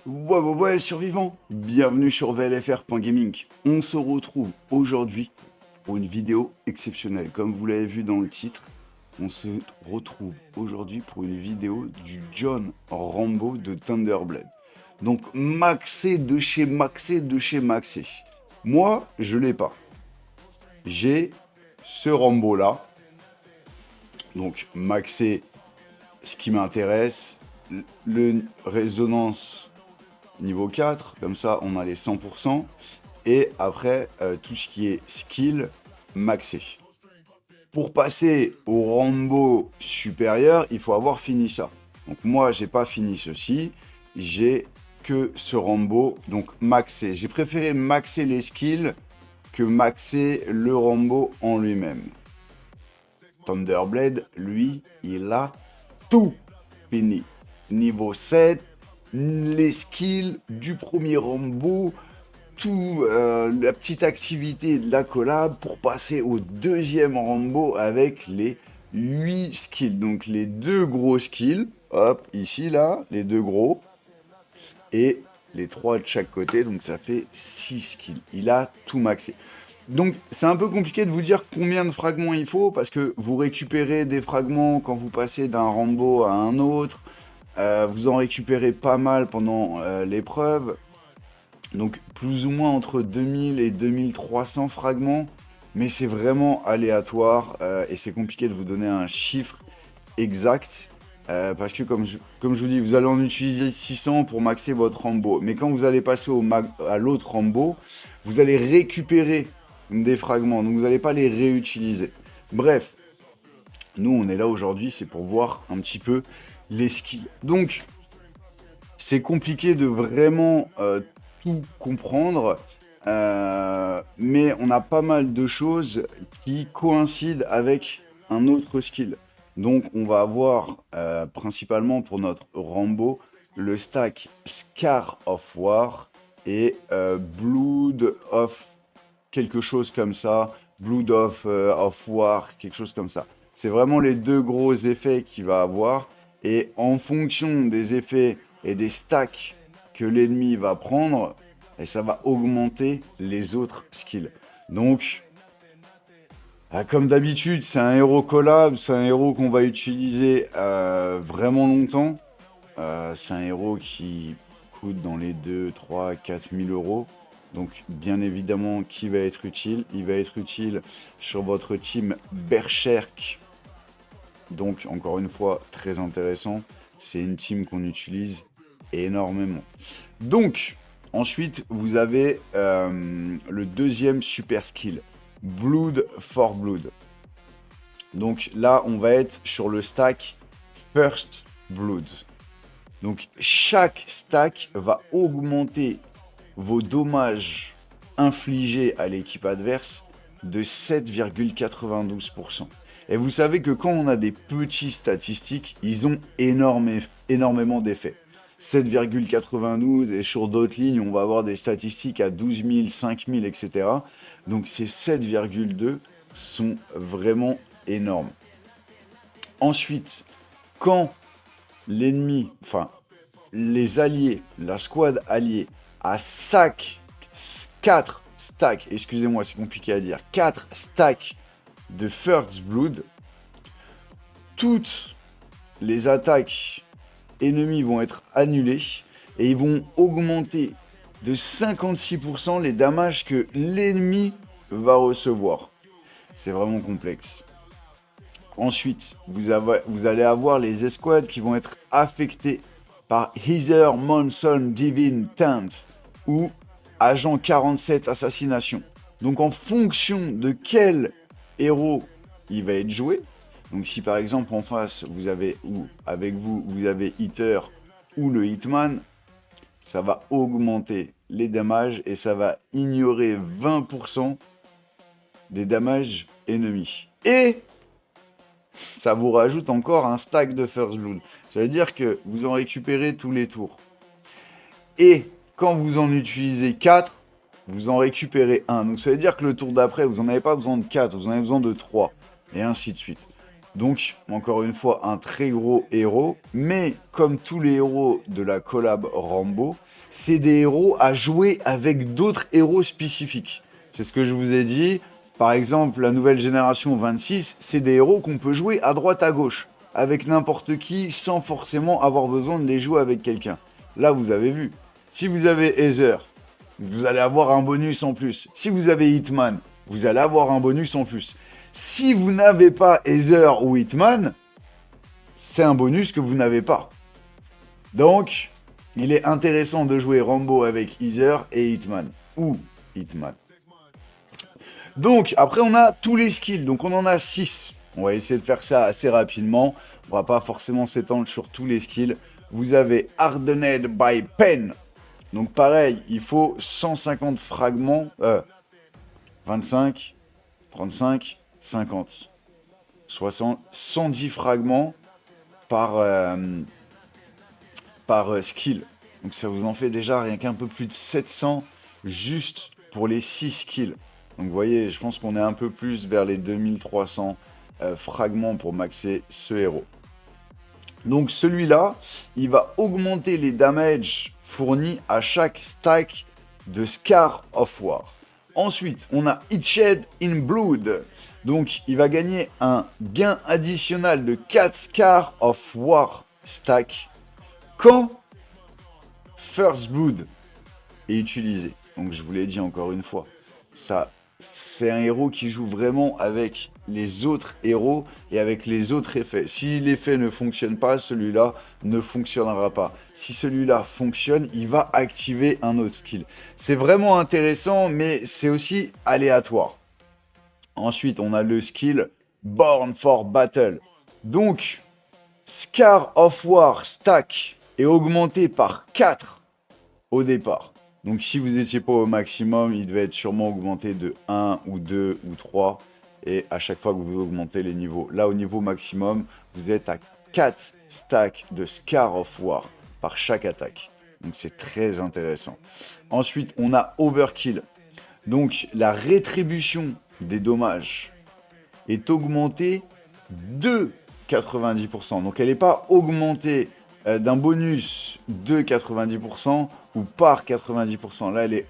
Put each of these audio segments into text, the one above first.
Ouais, survivants, bienvenue sur VLFR.gaming. On se retrouve aujourd'hui pour une vidéo exceptionnelle. Comme vous l'avez vu dans le titre, on se retrouve aujourd'hui pour une vidéo du John Rambo de Thunderblade. Donc maxé de chez maxé de chez maxé. Moi, je l'ai pas. J'ai ce Rambo là. Donc maxé, ce qui m'intéresse, le résonance niveau 4, comme ça on a les 100%, et après tout ce qui est skill maxé. Pour passer au Rambo supérieur, il faut avoir fini ça. Donc moi j'ai pas fini ceci, j'ai que ce Rambo, donc maxé. J'ai préféré maxer les skills que maxer le Rambo en lui-même. Thunderblade, lui, il a tout fini. Niveau 7, les skills du premier Rambo, tout la petite activité de la collab pour passer au deuxième Rambo avec les 8 skills. Donc les deux gros skills, hop, ici là, les deux gros, et les 3 de chaque côté, donc ça fait 6 skills. Il a tout maxé. Donc c'est un peu compliqué de vous dire combien de fragments il faut, parce que vous récupérez des fragments quand vous passez d'un Rambo à un autre, vous en récupérez pas mal pendant l'épreuve, donc plus ou moins entre 2000 et 2300 fragments, mais c'est vraiment aléatoire et c'est compliqué de vous donner un chiffre exact, parce que comme je vous dis, vous allez en utiliser 600 pour maxer votre Rambo, mais quand vous allez passer à l'autre Rambo, vous allez récupérer des fragments, donc vous n'allez pas les réutiliser. Bref, nous on est là aujourd'hui, c'est pour voir un petit peu les skills. Donc, c'est compliqué de vraiment tout comprendre, mais on a pas mal de choses qui coïncident avec un autre skill. Donc, on va avoir principalement pour notre Rambo le stack Scar of War et Blood of quelque chose comme ça, Blood of War, quelque chose comme ça. C'est vraiment les deux gros effets qu'il va avoir. Et en fonction des effets et des stacks que l'ennemi va prendre, et ça va augmenter les autres skills. Donc, comme d'habitude, c'est un héros collab, c'est un héros qu'on va utiliser vraiment longtemps. C'est un héros qui coûte dans les 2, 3, 4 000 euros. Donc, bien évidemment, qui va être utile? Il va être utile sur votre team Berserk. Donc, encore une fois, très intéressant. C'est une team qu'on utilise énormément. Donc, ensuite, vous avez le deuxième super skill, Blood for Blood. Donc là, on va être sur le stack First Blood. Donc, chaque stack va augmenter vos dommages infligés à l'équipe adverse de 7,92%. Et vous savez que quand on a des petits statistiques, ils ont énormément d'effets. 7,92 et sur d'autres lignes, on va avoir des statistiques à 12 000, 5 000, etc. Donc ces 7,2 sont vraiment énormes. Ensuite, quand l'ennemi, enfin les alliés, la squad alliée a 4 stacks, excusez-moi c'est compliqué à dire, 4 stacks de First Blood, toutes les attaques ennemies vont être annulées et ils vont augmenter de 56% les damages que l'ennemi va recevoir. C'est vraiment complexe. Ensuite, vous allez avoir les escouades qui vont être affectées par Heather Monson Divine Tent ou Agent 47 Assassination. Donc en fonction de quel héros il va être joué, donc si par exemple en face vous avez, ou avec vous, vous avez Hitter ou le Hitman, ça va augmenter les damages et ça va ignorer 20% des damages ennemis. Et ça vous rajoute encore un stack de First Blood. Ça veut dire que vous en récupérez tous les tours. Et quand vous en utilisez 4, vous en récupérez 1. Donc ça veut dire que le tour d'après, vous n'en avez pas besoin de 4, vous en avez besoin de 3. et ainsi de suite. Donc, encore une fois, un très gros héros, mais comme tous les héros de la collab Rambo, c'est des héros à jouer avec d'autres héros spécifiques. C'est ce que je vous ai dit. Par exemple, la nouvelle génération 26, c'est des héros qu'on peut jouer à droite à gauche, avec n'importe qui, sans forcément avoir besoin de les jouer avec quelqu'un. Là, vous avez vu. Si vous avez Heather, vous allez avoir un bonus en plus. Si vous avez Hitman, vous allez avoir un bonus en plus. Si vous n'avez pas Heather ou Hitman, c'est un bonus que vous n'avez pas. Donc, il est intéressant de jouer Rambo avec Heather et Hitman. Ou Hitman. Donc, après, on a tous les skills. Donc, on en a 6. On va essayer de faire ça assez rapidement. On va pas forcément s'étendre sur tous les skills. Vous avez Hardened by Pen. Donc, pareil, il faut 150 fragments. 25, 35, 50. 60, 110 fragments par skill. Donc ça vous en fait déjà rien qu'un peu plus de 700 juste pour les 6 skills. Donc vous voyez, je pense qu'on est un peu plus vers les 2300 fragments pour maxer ce héros. Donc celui-là, il va augmenter les damages fournis à chaque stack de Scar of War. Ensuite, on a Itched in Blood. Donc, il va gagner un gain additionnel de 4 Scar of War stack quand First Blood est utilisé. Donc, je vous l'ai dit encore une fois, ça, c'est un héros qui joue vraiment avec les autres héros et avec les autres effets. Si l'effet ne fonctionne pas, celui-là ne fonctionnera pas. Si celui-là fonctionne, il va activer un autre skill. C'est vraiment intéressant, mais c'est aussi aléatoire. Ensuite, on a le skill Born for Battle. Donc, Scar of War stack est augmenté par 4 au départ. Donc si vous n'étiez pas au maximum, il devait être sûrement augmenté de 1 ou 2 ou 3. Et à chaque fois que vous augmentez les niveaux, là au niveau maximum, vous êtes à 4 stacks de Scar of War par chaque attaque. Donc c'est très intéressant. Ensuite, on a Overkill. Donc la rétribution des dommages est augmentée de 90%. Donc elle n'est pas augmentée d'un bonus de 90% ou par 90%. Là, elle est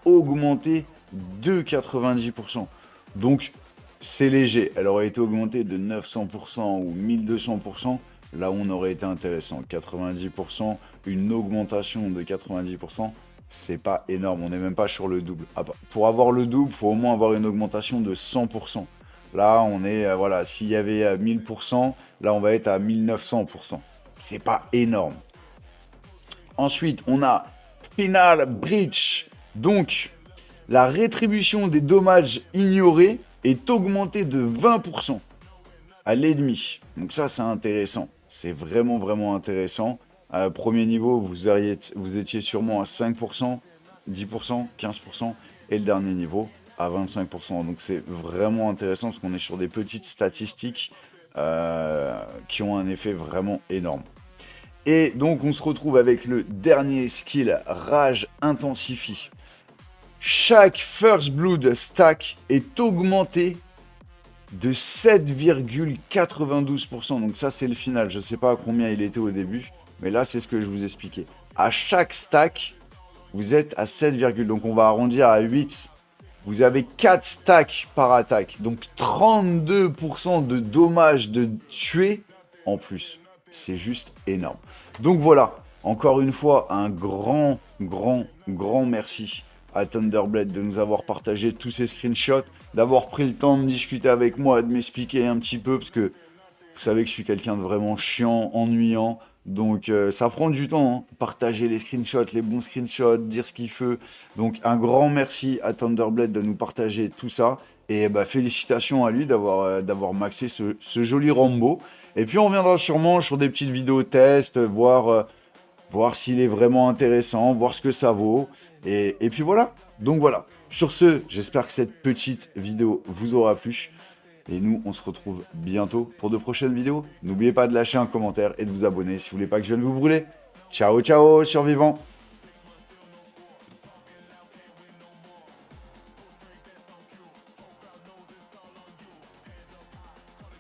augmentée de 90%. Donc, c'est léger. Elle aurait été augmentée de 900% ou 1200%. Là où on aurait été intéressant. 90%, une augmentation de 90%, c'est pas énorme. On n'est même pas sur le double. Pour avoir le double, il faut au moins avoir une augmentation de 100%. Là, on est, voilà, s'il y avait 1000%, là, on va être à 1900%. C'est pas énorme. Ensuite, on a Final Breach. Donc, la rétribution des dommages ignorés est augmentée de 20% à l'ennemi. Donc ça, c'est intéressant. C'est vraiment, vraiment intéressant. Premier niveau, vous étiez sûrement à 5%, 10%, 15%. Et le dernier niveau, à 25%. Donc c'est vraiment intéressant parce qu'on est sur des petites statistiques qui ont un effet vraiment énorme. Et donc on se retrouve avec le dernier skill, Rage Intensifie. Chaque First Blood stack est augmenté de 7,92%. Donc ça c'est le final, je ne sais pas à combien il était au début, mais là c'est ce que je vous expliquais. À chaque stack, vous êtes à 7, donc on va arrondir à 8. Vous avez 4 stacks par attaque, donc 32% de dommages de tuer en plus. C'est juste énorme. Donc voilà, encore une fois, un grand merci à Thunderblade de nous avoir partagé tous ces screenshots, d'avoir pris le temps de discuter avec moi, de m'expliquer un petit peu, parce que vous savez que je suis quelqu'un de vraiment chiant, ennuyant, donc ça prend du temps, hein. Partager les screenshots, les bons screenshots, dire ce qu'il fait. Donc un grand merci à Thunderblade de nous partager tout ça. Et bah, félicitations à lui d'avoir maxé ce joli Rambo. Et puis on reviendra sûrement sur des petites vidéos tests, voir s'il est vraiment intéressant, voir ce que ça vaut. Et puis voilà. Donc voilà. Sur ce, j'espère que cette petite vidéo vous aura plu. Et nous, on se retrouve bientôt pour de prochaines vidéos. N'oubliez pas de lâcher un commentaire et de vous abonner si vous voulez pas que je vienne vous brûler. Ciao, ciao, survivants!